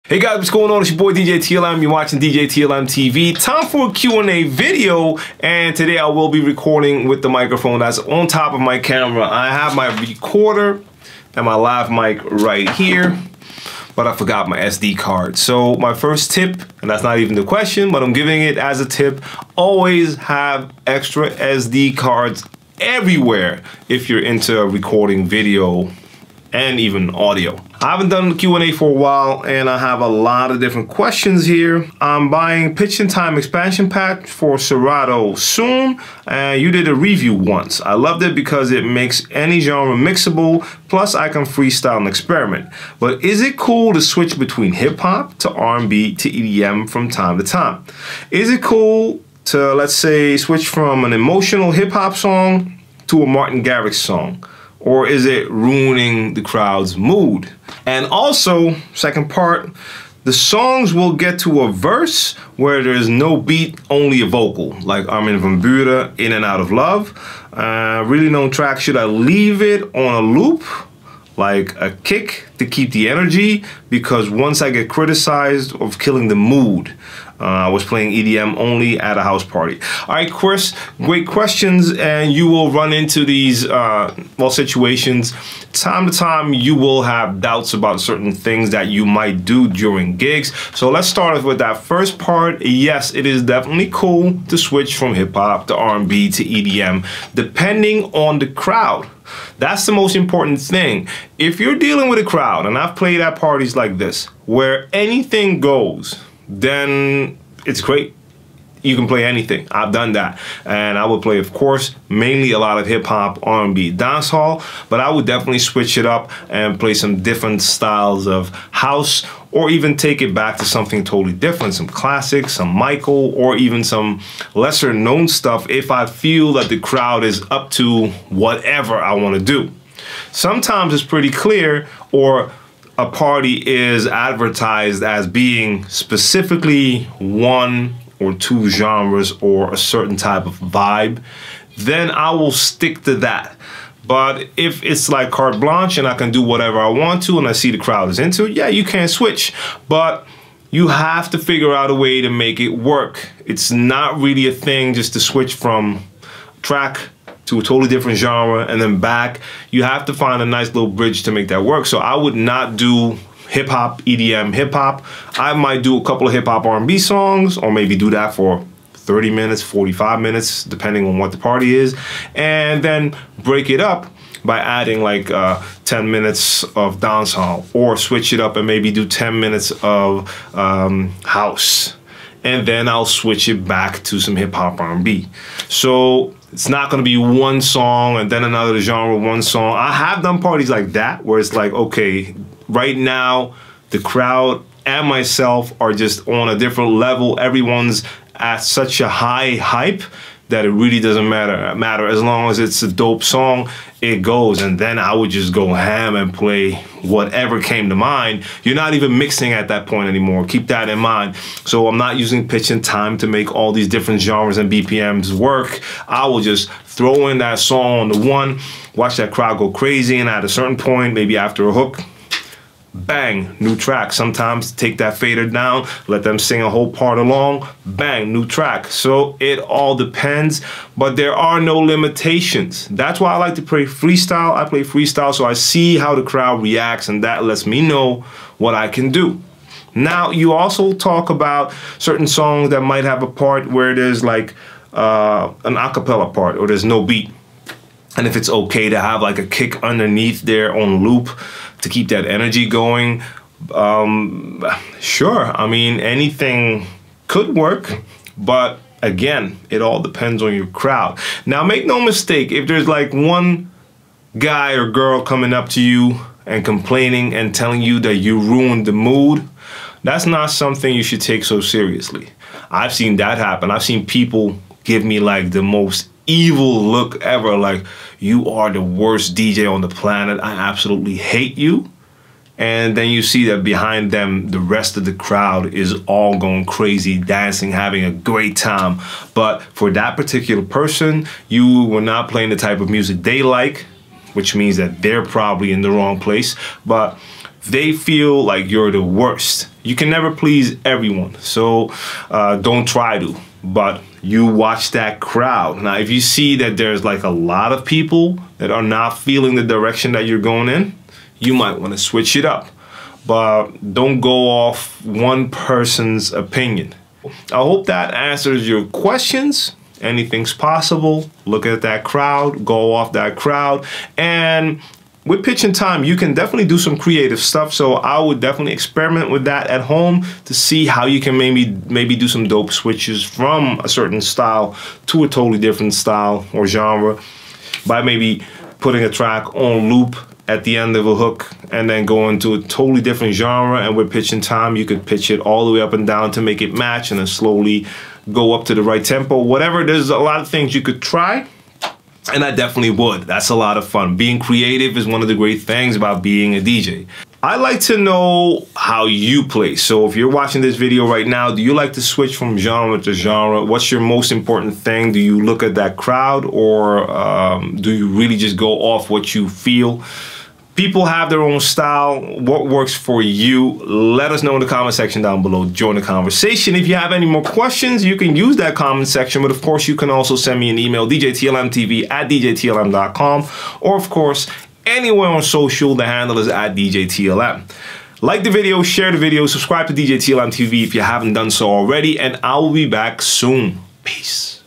Hey guys, what's going on? It's your boy djTLM. You're watching djTLMtv. Time for a Q&A video, and today I will be recording with the microphone that's on top of my camera. I have my recorder and my lav mic right here, but I forgot my SD card. So my first tip, and that's not even the question, but I'm giving it as a tip, always have extra SD cards everywhere if you're into recording video and even audio. I haven't done the Q&A for a while, and I have a lot of different questions here. I'm buying Pitch and Time expansion pack for Serato soon, and you did a review once. I loved it because it makes any genre mixable, plus I can freestyle and experiment. But is it cool to switch between hip-hop to R&B to EDM from time to time? Is it cool to, let's say, switch from an emotional hip-hop song to a Martin Garrix song? Or is it ruining the crowd's mood? And also, second part, the songs will get to a verse where there's no beat, only a vocal, like Armin van Buuren, In and Out of Love. Really known track, should I leave it on a loop, like a kick to keep the energy? Because once I get criticized of killing the mood. I was playing EDM only at a house party. All right, Chris, great questions, and you will run into these situations. Time to time, you will have doubts about certain things that you might do during gigs. So let's start off with that first part. Yes, it is definitely cool to switch from hip hop to R&B to EDM, depending on the crowd. That's the most important thing. If you're dealing with a crowd, and I've played at parties like this, where anything goes, then it's great. You can play anything. I've done that. And I would play, of course, mainly a lot of hip hop, R&B, dancehall, but I would definitely switch it up and play some different styles of house, or even take it back to something totally different, some classics, some Michael, or even some lesser known stuff if I feel that the crowd is up to whatever I want to do. Sometimes it's pretty clear, or a party is advertised as being specifically one or two genres or a certain type of vibe, then I will stick to that. But if it's like carte blanche and I can do whatever I want to and I see the crowd is into it, yeah, you can switch. But you have to figure out a way to make it work. It's not really a thing just to switch from track to a totally different genre and then back. You have to find a nice little bridge to make that work. So I would not do hip hop, EDM, hip hop. I might do a couple of hip hop R&B songs, or maybe do that for 30 minutes, 45 minutes, depending on what the party is. And then break it up by adding like 10 minutes of dancehall, or switch it up and maybe do 10 minutes of house. And then I'll switch it back to some hip hop R&B. So it's not gonna be one song and then another genre, one song. I have done parties like that where it's like, okay, right now the crowd and myself are just on a different level. Everyone's at such a high hype that it really doesn't matter. As long as it's a dope song, it goes. And then I would just go ham and play whatever came to mind. You're not even mixing at that point anymore. Keep that in mind. So I'm not using pitch and time to make all these different genres and BPMs work. I will just throw in that song on the one, watch that crowd go crazy, and at a certain point, maybe after a hook, bang, new track. Sometimes take that fader down, let them sing a whole part along, bang, new track. So it all depends, but there are no limitations. That's why I like to play freestyle. I play freestyle so I see how the crowd reacts, and that lets me know what I can do. Now, you also talk about certain songs that might have a part where there's like an a cappella part, or there's no beat. And if it's okay to have like a kick underneath there on loop to keep that energy going, sure. I mean, anything could work, but again, it all depends on your crowd. Now, make no mistake, if there's like one guy or girl coming up to you and complaining and telling you that you ruined the mood, that's not something you should take so seriously. I've seen that happen. I've seen people give me like the most evil look ever, like, you are the worst DJ on the planet, I absolutely hate you. And then you see that behind them, the rest of the crowd is all going crazy, dancing, having a great time. But for that particular person, you were not playing the type of music they like, which means that they're probably in the wrong place, but they feel like you're the worst. You can never please everyone, so don't try to. But you watch that crowd. Now, if you see that there's like a lot of people that are not feeling the direction that you're going in, you might want to switch it up. But don't go off one person's opinion. I hope that answers your questions. Anything's possible. Look at that crowd, go off that crowd, and with pitch and time, you can definitely do some creative stuff. So I would definitely experiment with that at home to see how you can maybe do some dope switches from a certain style to a totally different style or genre by maybe putting a track on loop at the end of a hook and then go into a totally different genre. And with pitch and time, you could pitch it all the way up and down to make it match and then slowly go up to the right tempo. Whatever, there's a lot of things you could try. And I definitely would. That's a lot of fun. Being creative is one of the great things about being a DJ. I like to know how you play. So if you're watching this video right now, do you like to switch from genre to genre? What's your most important thing? Do you look at that crowd, or do you really just go off what you feel? People have their own style. What works for you? Let us know in the comment section down below. Join the conversation. If you have any more questions, you can use that comment section. But of course, you can also send me an email, djTLMtv@djTLM.com. Or of course, anywhere on social, the handle is @djTLM. Like the video, share the video, subscribe to djTLMtv if you haven't done so already. And I will be back soon. Peace.